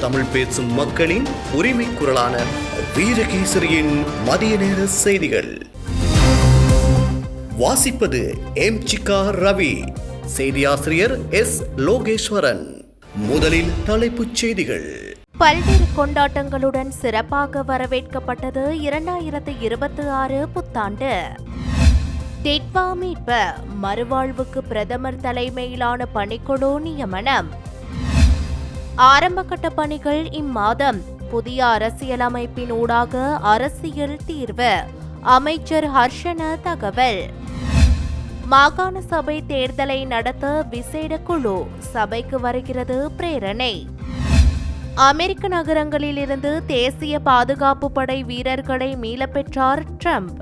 தமிழ் பேசும் மக்களின் உரிமை குரலான வீரகேசரியின் மதிய நேர செய்திகள். வாசிப்பது எம்.சிகா ரவி, செய்தியாசிரியர் எஸ். லோகேஸ்வரன். முதலில் தலைப்புச் செய்திகள். பல்வேறு கொண்டாட்டங்களுடன் சிறப்பாக வரவேற்கப்பட்டது 2026 புத்தாண்டு. டிட்வா மீட்பு மறுவாழ்வுக்கு பிரதமர் தலைமையிலான பணிக்குழு நியமனம். ஆரம்பகட்ட பணிகள் இம்மாதம். புதிய அரசியலமைப்பின் ஊடாக அரசியல் தீர்வு. அமைச்சர் ஹர்ஷன தகவல். மாகாண சபை தேர்தலை நடத்த விசேட குழு சபைக்கு வருகிறது பிரேரணை. அமெரிக்க நகரங்களில் இருந்து தேசிய பாதுகாப்பு படை வீரர்களை மீளப்பெற்றார் ட்ரம்ப்.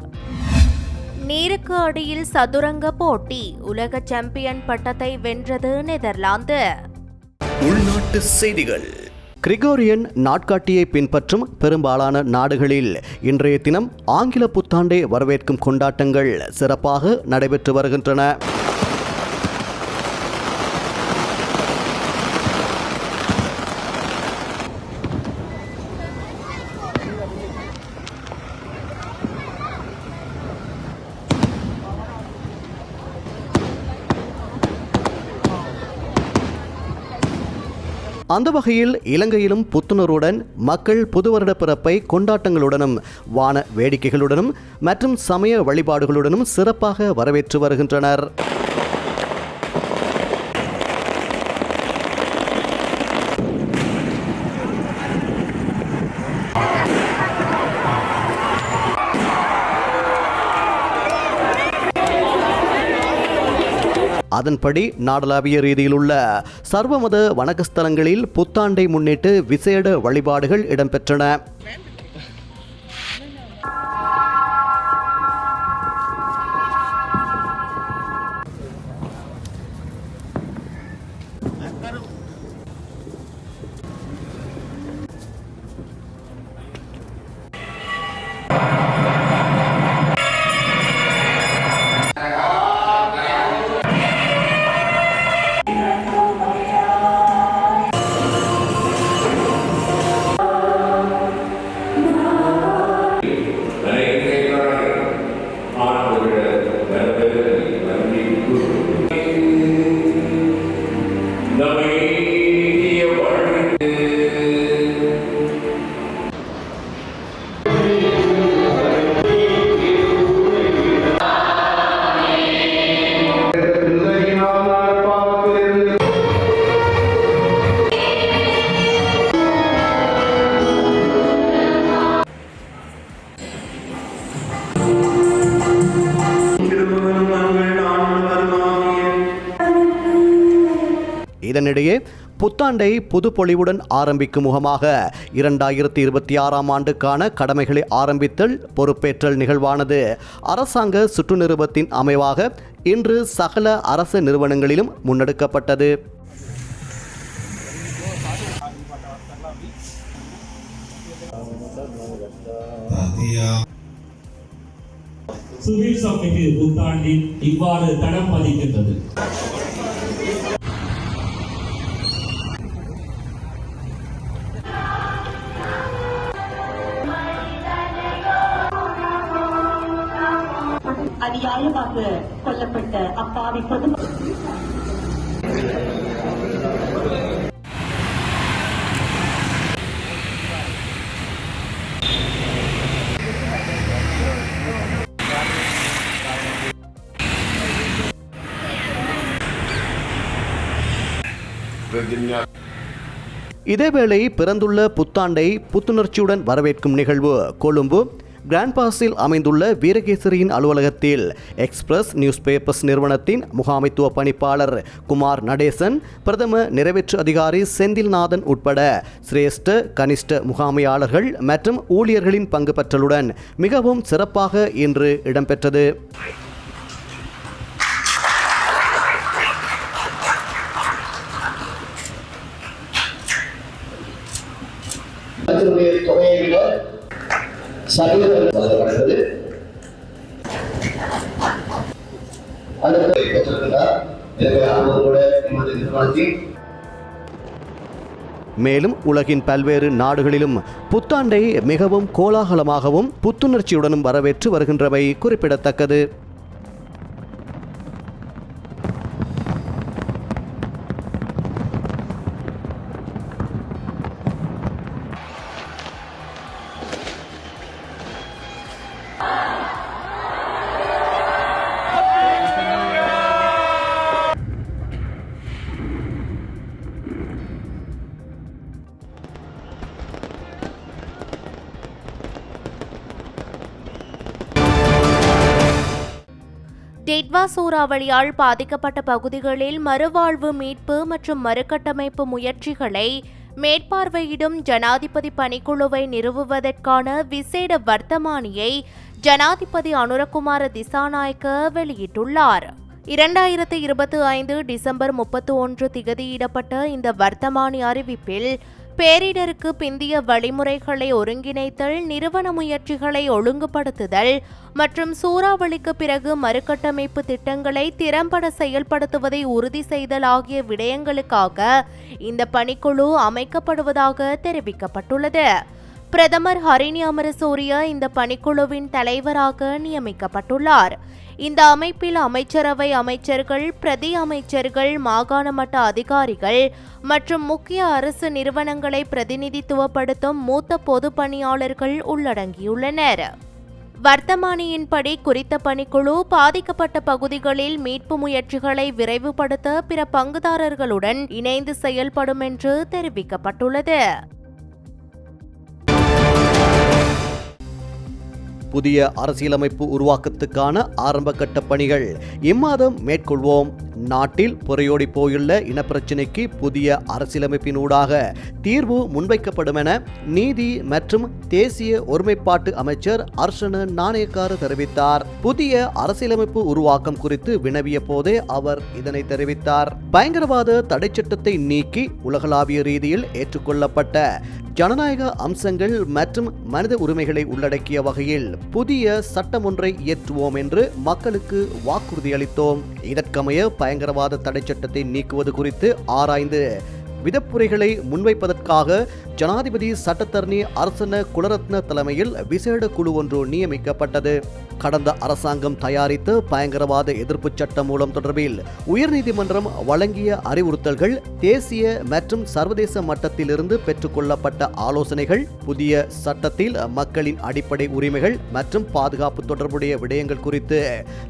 நீருக்கு அடியில் சதுரங்க போட்டி உலக சாம்பியன் பட்டத்தை வென்றது நெதர்லாந்து. உள்நாட்டு செய்திகள். கிரிகோரியன் நாட்காட்டியை பின்பற்றும் பெரும்பாலான நாடுகளில் இன்றைய தினம் ஆங்கில புத்தாண்டை வரவேற்கும் கொண்டாட்டங்கள் சிறப்பாக நடைபெற்று வருகின்றன. அந்த வகையில் இலங்கையிலும் புத்துணர்வுடன் மக்கள் புது வருட பிறப்பை கொண்டாட்டங்களுடனும் வான வேடிக்கைகளுடனும் மற்றும் சமய வழிபாடுகளுடனும் சிறப்பாக வரவேற்று வருகின்றனர். அதன்படி நாடளாவிய ரீதியில் உள்ள சர்வமத வணக்கஸ்தலங்களில் புத்தாண்டை முன்னிட்டு விசேட வழிபாடுகள் இடம்பெற்றன. இதனிடையே புத்தாண்டை புதுப்பொலிவுடன் ஆரம்பிக்கும் முகமாக 2026 ஆண்டுக்கான கடமைகளை ஆரம்பித்தல் பொறுப்பேற்றல் நிகழ்வானது அரசாங்க சுற்று நிறுவனத்தின் அமைவாக இன்று சகல அரசு நிறுவனங்களிலும் முன்னெடுக்கப்பட்டது. சுவீர் சபைக்கு புத்தாண்டில் இவ்வாறு தடம் பதிக்கின்றது. அதிகாரமாக கொல்லப்பட்ட அப்பாவி பொதுமக்கள் இதேவேளை பிறந்துள்ள புத்தாண்டை புத்துணர்ச்சியுடன் வரவேற்கும் நிகழ்வு கொழும்பு கிராண்ட் பாஸில் அமைந்துள்ள வீரகேசரியின் அலுவலகத்தில் எக்ஸ்பிரஸ் நியூஸ் பேப்பர்ஸ் நிறுவனத்தின் முகாமைத்துவ பணிப்பாளர் குமார் நடேசன், பிரதம நிறைவேற்று அதிகாரி செந்தில்நாதன் உட்பட சிரேஷ்ட கனிஷ்ட முகாமையாளர்கள் மற்றும் ஊழியர்களின் பங்கு பற்றலுடன் மிகவும் சிறப்பாக இன்று இடம்பெற்றது. மேலும் உலகின் பல்வேறு நாடுகளிலும் புத்தாண்டை மிகவும் கோலாகலமாகவும் புத்துணர்ச்சியுடனும் வரவேற்று வருகின்றமை குறிப்பிடத்தக்கது. டிட்வா சூறாவளியால் பாதிக்கப்பட்ட பகுதிகளில் மறுவாழ்வு, மீட்பு மற்றும் மறுகட்டமைப்பு முயற்சிகளை மேற்பார்வையிடும் ஜனாதிபதி பணிக்குழுவை நிறுவுவதற்கான விசேட வர்த்தமானியை ஜனாதிபதி அனுரகுமார திசாநாயக்க வெளியிட்டுள்ளார். 2025 டிசம்பர் 31 திகதியிடப்பட்ட இந்த வர்த்தமானி அறிவிப்பில் பேரிடருக்கு பிந்திய வழிமுறைகளை ஒருங்கிணைத்தல், நிறுவன முயற்சிகளை ஒழுங்குபடுத்துதல் மற்றும் சூறாவளிக்கு பிறகு மறுகட்டமைப்பு திட்டங்களை திறம்பட செயல்படுத்துவதை உறுதி செய்தல் ஆகிய விடயங்களுக்காக இந்த பணிக்குழு அமைக்கப்படுவதாக தெரிவிக்கப்பட்டுள்ளது. பிரதமர் ஹரிணி அமரசூரிய இந்த பணிக்குழுவின் தலைவராக நியமிக்கப்பட்டுள்ளார். இந்த அமைப்பில் அமைச்சரவை அமைச்சர்கள், பிரதி அமைச்சர்கள், மாகாண மட்ட அதிகாரிகள் மற்றும் முக்கிய அரசு நிறுவனங்களை பிரதிநிதித்துவப்படுத்தும் மூத்த பொது பணியாளர்கள் உள்ளடங்கியுள்ளனர். வர்த்தமானியின்படி குறித்த பணிக்குழு பாதிக்கப்பட்ட பகுதிகளில் மீட்பு முயற்சிகளை விரைவுபடுத்த பிற பங்குதாரர்களுடன் இணைந்து செயல்படும் என்று தெரிவிக்கப்பட்டுள்ளது. புதிய அரசியலமைப்பு உருவாக்கத்துக்கான ஆரம்பகட்ட பணிகள் இம்மாதம் மேற்கொள்வோம். நாட்டில் புரையோடி போயுள்ள இனப்பிரச்சினைக்கு புதிய அரசியலமைப்பினூடாக தீர்வு முன்வைக்கப்படும் என நீதி மற்றும் தேசிய ஒருமைப்பாட்டு அமைச்சர் ஹர்ஷன நாணயக்கார தெரிவித்தார். புதிய அரசியலமைப்பு உருவாக்கம் குறித்து வினவிய போதே அவர் இதனை தெரிவித்தார். பயங்கரவாத தடை சட்டத்தை நீக்கி உலகளாவிய ரீதியில் ஏற்றுக்கொள்ளப்பட்ட ஜனநாயக அம்சங்கள் மற்றும் மனித உரிமைகளை உள்ளடக்கிய வகையில் புதிய சட்டம் ஒன்றை இயற்றுவோம் என்று மக்களுக்கு வாக்குறுதி அளித்தோம். இதற்கமைய பயங்கரவாத தடை சட்டத்தை நீக்குவது குறித்து ஆராய்ந்து விதப்புரைகளை முன்வைப்பதற்காக ஜனாதிபதி சட்டத்தரணி அர்சன குலரத்ன தலைமையில் விசேட குழு ஒன்று நியமிக்கப்பட்டது. கடந்த அரசாங்கம் தயாரித்த பயங்கரவாத எதிர்ப்பு சட்ட மூலம் தொடர்பில் உயர்நீதிமன்றம் வழங்கிய அறிவுறுத்தல்கள், தேசிய மற்றும் சர்வதேச மட்டத்திலிருந்து பெற்றுக்கொள்ளப்பட்ட ஆலோசனைகள், புதிய சட்டத்தில் மக்களின் அடிப்படை உரிமைகள் மற்றும் பாதுகாப்பு தொடர்புடைய விடயங்கள் குறித்து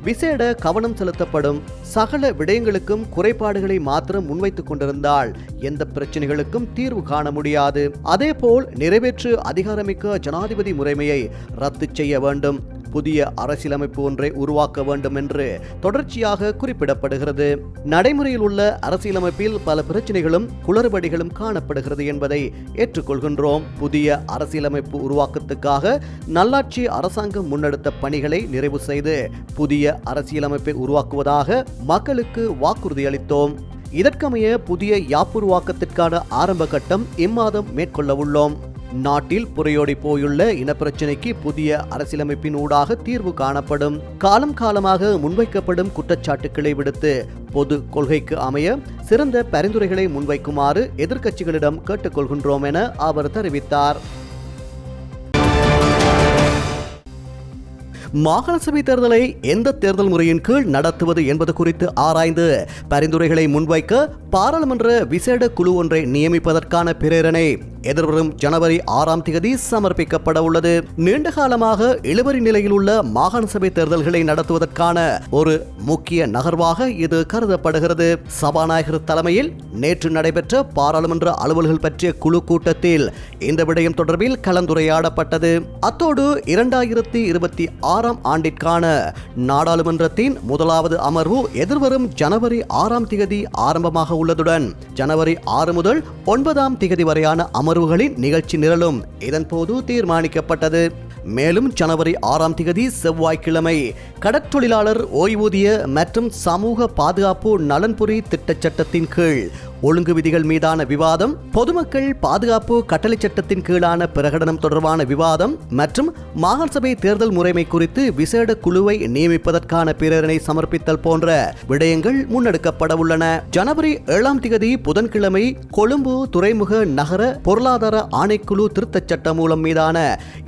விசேட கவனம் செலுத்தப்படும். சகல விடயங்களுக்கும் குறைபாடுகளை மாத்திரம் முன்வைத்துக் கொண்டிருந்தால் எந்த பிரச்சனைகளுக்கும் தீர்வு காண முடியாது. அதேபோல் நிறைவேற்று அதிகாரமிக்க ஜனாதிபதி முறைமையை ரத்து செய்ய வேண்டும். புதிய அரசியலமைப்பு ஒன்றை உருவாக்க வேண்டும் என்று தொடர்ச்சியாக குறிப்பிடப்படுகிறது. நடைமுறையில் உள்ள அரசியலமைப்பில் பல பிரச்சனைகளும் குளறுபடிகளும் காணப்படுகிறது என்பதை ஏற்றுக்கொள்கின்றோம். புதிய அரசியலமைப்பு உருவாக்கத்துக்காக நல்லாட்சி அரசாங்கம் முன்னெடுத்த பணிகளை நிறைவு செய்து புதிய அரசியலமைப்பை உருவாக்குவதாக மக்களுக்கு வாக்குறுதி அளித்தோம். இதற்கமைய புதிய யாப்புருவாக்கத்திற்கான ஆரம்ப கட்டம் இம்மாதம் மேற்கொள்ள உள்ளோம். நாட்டில் புரையோடி போயுள்ள இனப்பிரச்சினைக்கு புதிய அரசியலமைப்பின் ஊடாக தீர்வு காணப்படும். காலம் காலமாக முன்வைக்கப்படும் குற்றச்சாட்டுக்களை விடுத்து பொது கொள்கைக்கு அமைய சிறந்த பரிந்துரைகளை முன்வைக்குமாறு எதிர்க்கட்சிகளிடம் கேட்டுக்கொள்கின்றோம் என அவர் தெரிவித்தார். மாகாண சபை தேர்தலை எந்த தேர்தல் முறையின் கீழ் நடத்துவது என்பது குறித்து ஆராய்ந்து பரிந்துரைகளை முன்வைக்க பாராளுமன்ற விசேட குழு ஒன்றை நியமிப்பதற்கான பிரேரணை எதிர்வரும் ஜனவரி 6ஆம் தேதி சமர்ப்பிக்கப்பட உள்ளது. நீண்ட காலமாக இழுபறி நிலையில் உள்ள மாகாண சபை தேர்தல்களை நடத்துவதற்கான ஒரு முக்கிய நகர்வாக இது கருதப்படுகிறது. சபாநாயகர் தலைமையில் நேற்று நடைபெற்ற பாராளுமன்ற அலுவல்கள் பற்றிய குழு கூட்டத்தில் இந்த விடயம் தொடர்பில் கலந்துரையாடப்பட்டது. அத்தோடு 2026ஆம் ஆண்டிற்கான நாடாளுமன்றத்தின் முதலாவது அமர்வு எதிர்வரும் ஜனவரி 6ஆம் தேதி ஆரம்பமாக உள்ளதுடன் ஜனவரி 6 முதல் 9ஆம் தேதி வரையான அமர்வுகளின் நிகழ்ச்சி நிரலும் இதன்போது தீர்மானிக்கப்பட்டது. மேலும் ஜனவரி 6ஆம் தேதி செவ்வாய்க்கிழமை கடற்தொழிலாளர் ஓய்வூதிய மற்றும் சமூக பாதுகாப்பு நலன்புரி திட்டச் சட்டத்தின் கீழ் ஒழுங்கு விதிகள் மீதான விவாதம், பொதுமக்கள் பாதுகாப்பு கட்டளை சட்டத்தின் கீழான பிரகடனம் தொடர்பான விவாதம் மற்றும் மாகாண சபை தேர்தல் முறைமை குறித்து விசேட குழுவை நியமிப்பதற்கான பிரேரணை சமர்ப்பித்தல் போன்ற விடயங்கள் முன்னெடுக்கப்பட உள்ளன. ஜனவரி 7ஆம் தேதி புதன்கிழமை கொழும்பு துறைமுக நகர பொருளாதார ஆணைக்குழு திருத்தச் சட்டமூலம் மீதான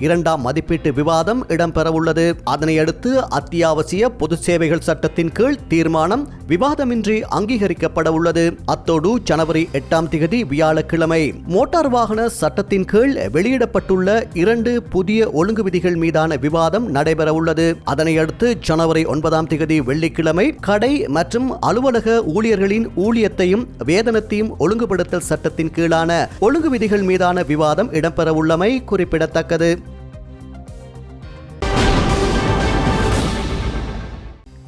2ஆம் மதிப்பீட்டு விவாதம் இடம்பெறவுள்ளது. அதனையடுத்து அத்தியாவசிய பொது சேவைகள் சட்டத்தின் கீழ் தீர்மானம் விவாதமின்றி அங்கீகரிக்கப்பட உள்ளது. அத்தோடு ஜனவரி 8ஆம் தேதி வியாழக்கிழமை மோட்டார் வாகன சட்டத்தின் கீழ் வெளியிடப்பட்டுள்ள 2 புதிய ஒழுங்கு விதிகள் மீதான விவாதம் நடைபெற உள்ளது. அதனையடுத்து ஜனவரி 9ஆம் தேதி வெள்ளிக்கிழமை கடை மற்றும் அலுவலக ஊழியர்களின் ஊழியத்தையும் வேதனத்தையும் ஒழுங்குபடுத்தல் சட்டத்தின் கீழான ஒழுங்கு விதிகள் மீதான விவாதம் இடம்பெற உள்ளமை குறிப்பிடத்தக்கது.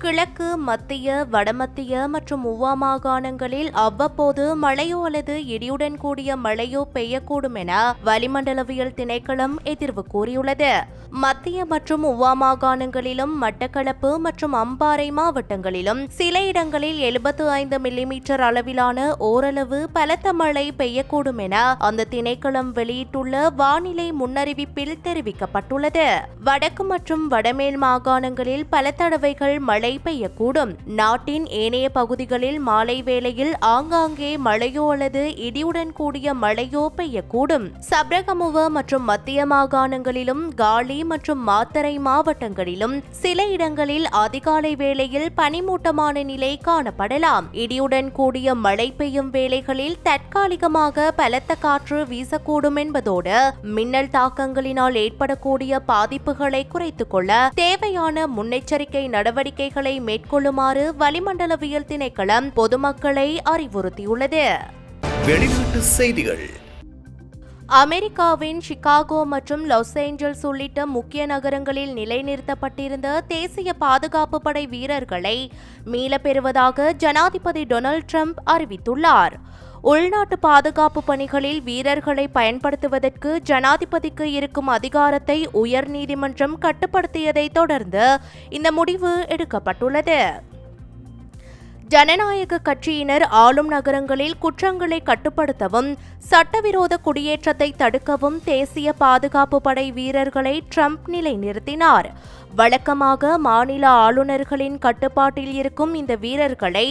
கிழக்கு, மத்திய, வடமத்திய மற்றும் உவா மாகாணங்களில் அவ்வப்போது மழையோ அல்லது இடியுடன் கூடிய மழையோ பெய்யக்கூடும் என வளிமண்டலவியல் திணைக்களம் எதிர்வு கூறியுள்ளது. மத்திய மற்றும் உவா மாகாணங்களிலும் மட்டக்களப்பு மற்றும் அம்பாறை மாவட்டங்களிலும் சில இடங்களில் 75 மில்லிமீட்டர் அளவிலான ஓரளவு பலத்த மழை பெய்யக்கூடும் என அந்த திணைக்களம் வெளியிட்டுள்ள வானிலை முன்னறிவிப்பில் தெரிவிக்கப்பட்டுள்ளது. வடக்கு மற்றும் வடமேல் மாகாணங்களில் பல தடவைகள் மழை பெய்யக்கூடும். நாட்டின் ஏனைய பகுதிகளில் மாலை வேளையில் ஆங்காங்கே மழையோ அல்லது இடியுடன் கூடிய மழையோ பெய்யக்கூடும். சப்ரகமுவ மற்றும் மத்திய மாகாணங்களிலும் காலி மற்றும் மாத்தறை மாவட்டங்களிலும் சில இடங்களில் அதிகாலை வேளையில் பனிமூட்டமான நிலை காணப்படலாம். இடியுடன் கூடிய மழை பெய்யும் வேளைகளில் தற்காலிகமாக பலத்த காற்று வீசக்கூடும் என்பதோடு மின்னல் தாக்கங்களினால் ஏற்படக்கூடிய பாதிப்புகளை குறைத்துக் கொள்ள தேவையான முன்னெச்சரிக்கை நடவடிக்கைகளை மேற்கொள்ளுமாறு வளிமண்டலவியல் திணைக்களம் பொதுமக்களை அறிவுறுத்தியுள்ளது. வெளிநாட்டு செய்திகள். அமெரிக்காவின் சிகாகோ மற்றும் லாஸ் ஏஞ்சல்ஸ் உள்ளிட்ட முக்கிய நகரங்களில் நிலைநிறுத்தப்பட்டிருந்த தேசிய பாதுகாப்பு படை வீரர்களை மீளப் பெறுவதாக ஜனாதிபதி டொனால்ட் ட்ரம்ப் அறிவித்துள்ளார். உள்நாட்டு பாதுகாப்பு பணிகளில் வீரர்களை பயன்படுத்துவதற்கு ஜனாதிபதிக்கு இருக்கும் அதிகாரத்தை உயர்நீதிமன்றம் கட்டுப்படுத்தியதை தொடர்ந்து இந்த முடிவு எடுக்கப்பட்டுள்ளது. ஜனநாயக கட்சியினர் ஆளும் நகரங்களில் குற்றங்களை கட்டுப்படுத்தவும் சட்டவிரோத குடியேற்றத்தை தடுக்கவும் தேசிய பாதுகாப்பு படை வீரர்களை ட்ரம்ப் நிலைநிறுத்தினார். வழக்கமாக மாநில ஆளுநர்களின் கட்டுப்பாட்டில் இருக்கும் இந்த வீரர்களை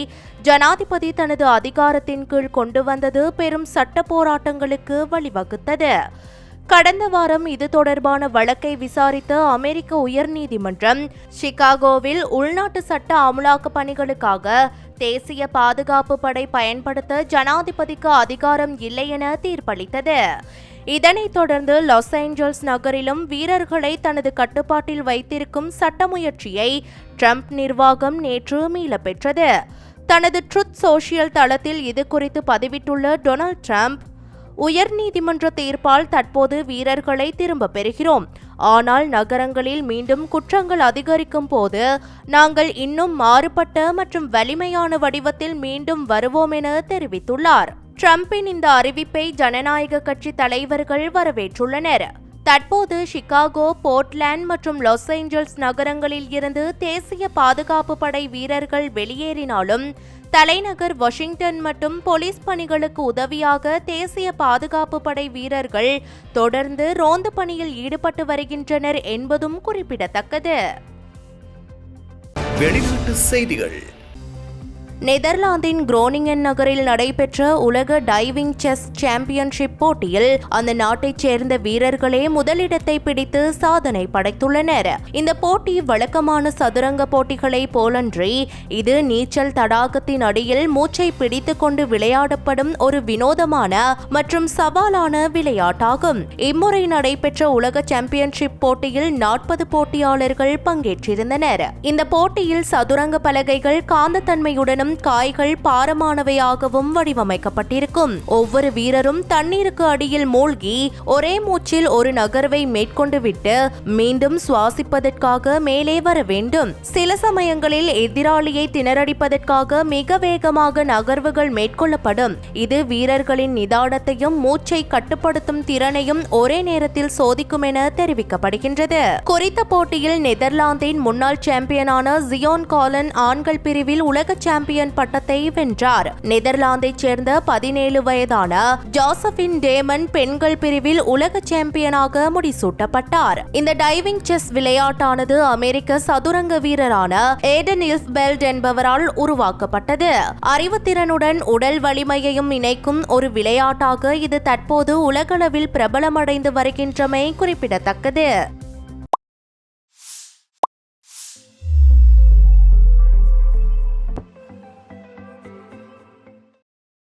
ஜனாதிபதி தனது அதிகாரத்தின் கீழ் கொண்டு வந்தது பெரும் சட்ட போராட்டங்களுக்கு வழிவகுத்தது. கடந்த வாரம் இது தொடர்பான வழக்கை விசாரித்த அமெரிக்க உயர்நீதிமன்றம் சிகாகோவில் உள்நாட்டு சட்ட அமலாக்க பணிகளுக்காக தேசிய பாதுகாப்பு படை பயன்படுத்த ஜனாதிபதிக்கு அதிகாரம் இல்லை என தீர்ப்பளித்தது. இதனைத் தொடர்ந்து லாஸ் ஏஞ்சல்ஸ் நகரிலும் வீரர்களை தனது கட்டுப்பாட்டில் வைத்திருக்கும் சட்ட முயற்சியை ட்ரம்ப் நிர்வாகம் நேற்று மீளப் பெற்றது. தனது ட்ரூத் சோஷியல் தளத்தில் இது குறித்து பதிவிட்டுள்ள டொனால்ட் ட்ரம்ப், உயர்நீதிமன்ற தீர்ப்பால் தற்போது வீரர்களை திரும்பப் பெறுகிறோம். ஆனால் நகரங்களில் மீண்டும் குற்றங்கள் அதிகரிக்கும் போது நாங்கள் இன்னும் மாறுபட்ட மற்றும் வலிமையான வடிவத்தில் மீண்டும் வருவோம் என தெரிவித்துள்ளார். ட்ரம்பின் இந்த அறிவிப்பை ஜனநாயக கட்சி தலைவர்கள் வரவேற்றுள்ளனர். தற்போது சிகாகோ, போர்ட்லாந்து மற்றும் லாஸ் ஏஞ்சல்ஸ் நகரங்களில் இருந்து தேசிய பாதுகாப்பு படை வீரர்கள் வெளியேறினாலும் தலைநகர் வாஷிங்டன் மற்றும் போலீஸ் பணிகளுக்கு உதவியாக தேசிய பாதுகாப்பு படை வீரர்கள் தொடர்ந்து ரோந்து பணியில் ஈடுபட்டு வருகின்றனர் என்பதும் குறிப்பிடத்தக்கது. வெளிநாட்டு செய்திகள். நெதர்லாந்தின் குரோனிங்கன் நகரில் நடைபெற்ற உலக டைவிங் செஸ் சாம்பியன்ஷிப் போட்டியில் அந்த நாட்டைச் சேர்ந்த வீரர்களே முதலிடத்தை பிடித்து சாதனை படைத்துள்ளனர். இந்த போட்டி வழக்கமான சதுரங்க போட்டிகளை போலன்றி இது நீச்சல் தடாகத்தின் அடியில் மூச்சை பிடித்துக் கொண்டு விளையாடப்படும் ஒரு வினோதமான மற்றும் சவாலான விளையாட்டாகும். இம்முறை நடைபெற்ற உலக சாம்பியன்ஷிப் போட்டியில் 40 போட்டியாளர்கள் பங்கேற்றிருந்தனர். இந்த போட்டியில் சதுரங்க பலகைகள் காந்தத்தன்மையுடனும் காய்கள் பாரமானவையாகவும் வடிவமைக்கப்பட்டிருக்கும். ஒவ்வொரு வீரரும் தண்ணீருக்கு அடியில் மூழ்கி ஒரே மூச்சில் ஒரு நகர்வை மேற்கொண்டு விட்டு மீண்டும் சுவாசிப்பதற்காக மேலே வர வேண்டும். சில சமயங்களில் எதிராளியை திணறடிப்பதற்காக மிக வேகமாக நகர்வுகள் மேற்கொள்ளப்படும். இது வீரர்களின் நிதானத்தையும் மூச்சை கட்டுப்படுத்தும் திறனையும் ஒரே நேரத்தில் சோதிக்கும் என தெரிவிக்கப்படுகின்றது. குறித்த போட்டியில் நெதர்லாந்தின் முன்னாள் சாம்பியனான ஜியோன் காலன் ஆண்கள் பிரிவில் உலக சாம்பியன் சாம்பியன் பட்டத்தை வென்றார். நெதர்லாந்தைச் சேர்ந்த 17 வயதான ஜோசபின் டேமன் பெண்கள் பிரிவில் உலக சாம்பியனாக முடிசூட்டப்பட்டார். இந்த டைவிங் செஸ் விளையாட்டானது அமெரிக்க சதுரங்க வீரரான ஏடன் இல்ஃபெல்ட் என்பவரால் உருவாக்கப்பட்டது. அறிவுத்திறனுடன் உடல் வலிமையையும் இணைக்கும் ஒரு விளையாட்டாக இது தற்போது உலகளவில் பிரபலமடைந்து வருகின்றமை குறிப்பிடத்தக்கது.